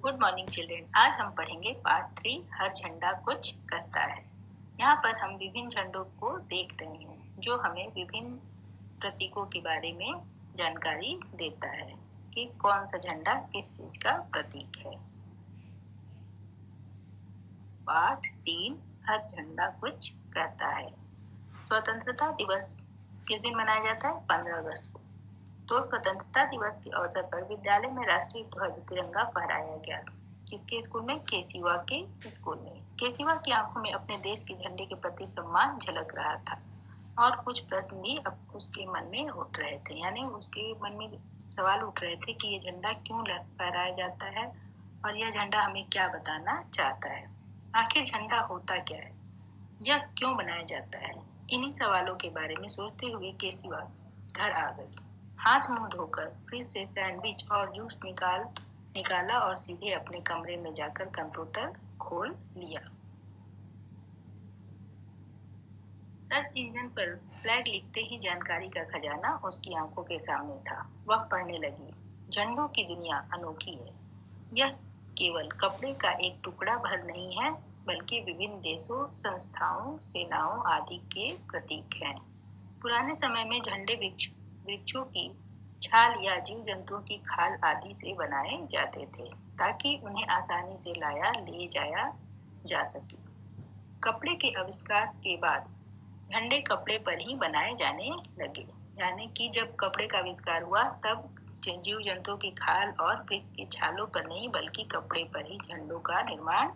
Good morning children. आज हम पढ़ेंगे पार्ट 3 हर झंडा कुछ कहता है। यहाँ पर हम विभिन्न झंडों को देख रहे हैं जो हमें विभिन्न प्रतीकों के बारे में जानकारी देता है कि कौन सा झंडा किस चीज का प्रतीक है। पार्ट 3 हर झंडा कुछ कहता है। स्वतंत्रता दिवस किस दिन मनाया जाता है? 15 अगस्त को। तो स्वतंत्रता दिवस के अवसर पर विद्यालय में राष्ट्रीय ध्वज तिरंगा फहराया गया। किसके स्कूल में? केसिवा के स्कूल में। केसिवा की आंखों में अपने देश के झंडे के प्रति सम्मान झलक रहा था और कुछ प्रश्न भी अब उसके मन में उठ रहे थे, यानी उसके मन में सवाल उठ रहे थे कि ये झंडा क्यों फहराया जाता है और यह झंडा हमें क्या बताना चाहता है। आखिर झंडा होता क्या है, यह क्यों बनाया जाता है? इन्हीं सवालों के बारे में सोचते हुए केसिवा घर आ गई। हाथ मुंह धोकर फ्रिज से सैंडविच और जूस निकाला और सीधे अपने कमरे में जाकर कंप्यूटर खोल लिया। सर्च इंजन पर फ्लैग लिखते ही जानकारी का खजाना उसकी आंखों के सामने था। वह पढ़ने लगी। झंडों की दुनिया अनोखी है। यह केवल कपड़े का एक टुकड़ा भर नहीं है, बल्कि विभिन्न देशों, संस्थाओं, सेनाओं आदि के प्रतीक हैं। पुराने समय में झंडे वृक्षों की छाल या जीव जंतुओं की खाल आदि से बनाए जाते थे ताकि उन्हें आसानी से ले जाया जा सके। कपड़े के आविष्कार के बाद झंडे कपड़े पर ही बनाए जाने लगे, यानी कि जब कपड़े का आविष्कार हुआ तब जीव जंतुओं की खाल और वृक्ष की छालों पर नहीं बल्कि कपड़े पर ही झंडों का निर्माण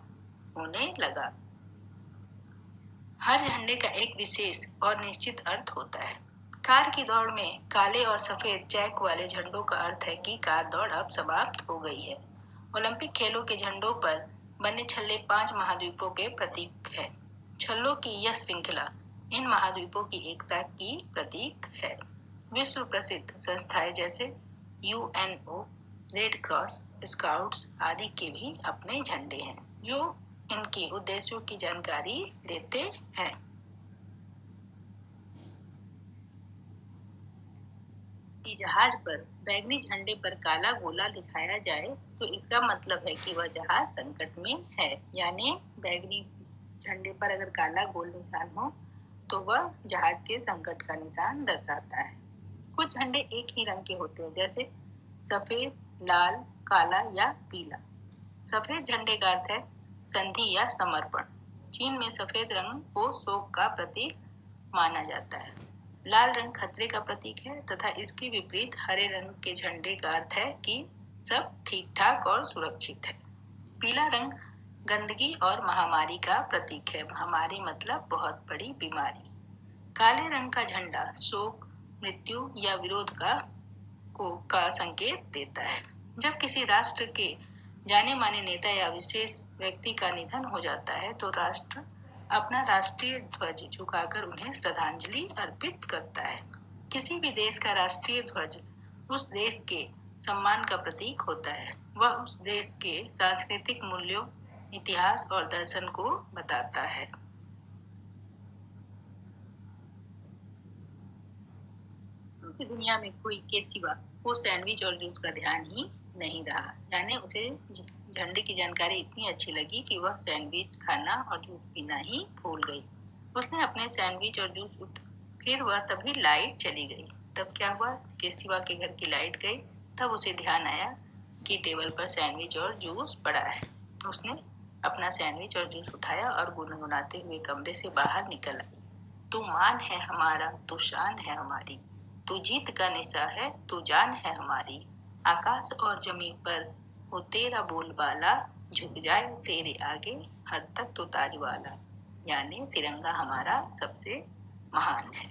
होने लगा। हर झंडे का एक विशेष और निश्चित अर्थ होता है। कार की दौड़ में काले और सफेद चेक वाले झंडों का अर्थ है कि कार दौड़ अब समाप्त हो गई है। ओलंपिक खेलों के झंडों पर बने छल्ले 5 महाद्वीपों के प्रतीक है। छल्लों की यह श्रृंखला इन महाद्वीपों की एकता की प्रतीक है। विश्व प्रसिद्ध संस्थाएं जैसे यूएनओ, रेड क्रॉस, स्काउट्स आदि के भी अपने झंडे हैं जो इनके उद्देश्यों की जानकारी देते हैं। कि जहाज पर बैगनी झंडे पर काला गोला दिखाया जाए तो इसका मतलब है कि वह जहाज संकट में है, यानी बैगनी झंडे पर अगर काला गोल निशान हो तो वह जहाज के संकट का निशान दर्शाता है। कुछ झंडे एक ही रंग के होते हैं, जैसे सफेद, लाल, काला या पीला। सफेद झंडे का अर्थ है संधि या समर्पण। चीन में सफेद रंग को शोक का प्रतीक माना जाता है। लाल रंग खतरे का प्रतीक है तथा इसके विपरीत हरे रंग के झंडे का अर्थ है कि सब ठीक ठाक और सुरक्षित है। पीला रंग गंदगी और महामारी का प्रतीक है। महामारी मतलब बहुत बड़ी बीमारी। काले रंग का झंडा शोक, मृत्यु या विरोध का संकेत देता है। जब किसी राष्ट्र के जाने माने नेता या विशेष व्यक्ति का निधन हो जाता है तो राष्ट्र अपना राष्ट्रीय ध्वज झुकाकर उन्हें श्रद्धांजलि अर्पित करता है। किसी भी देश का राष्ट्रीय ध्वज उस देश के सम्मान का प्रतीक होता है। वह उस देश के सांस्कृतिक मूल्यों, इतिहास और दर्शन को बताता है। की दुनिया में कोई के सिवा वो सैंडविच और जूस का ध्यान ही नहीं रहा, यानी उसे झंडे की जानकारी इतनी अच्छी लगी कि वह सैंडविच खाना और जूस पीना ही भूल गई। उसने अपने सैंडविच और जूस फिर वह तभी लाइट चली गई। तब क्या हुआ? के सिवा के घर की लाइट गई। तब उसे ध्यान आया कि टेबल पर सैंडविच और जूस पड़ा है। उसने अपना सैंडविच और जूस उठाया और गुनगुनाते हुए कमरे से बाहर निकल आई। तू मान है हमारा, तू शान है हमारी, तू जीत का निशा है, तू जान है हमारी। आकाश और जमीन पर हो तेरा बोलबाला, झुक जाए तेरे आगे हर तक तो ताज वाला, यानी तिरंगा हमारा सबसे महान है।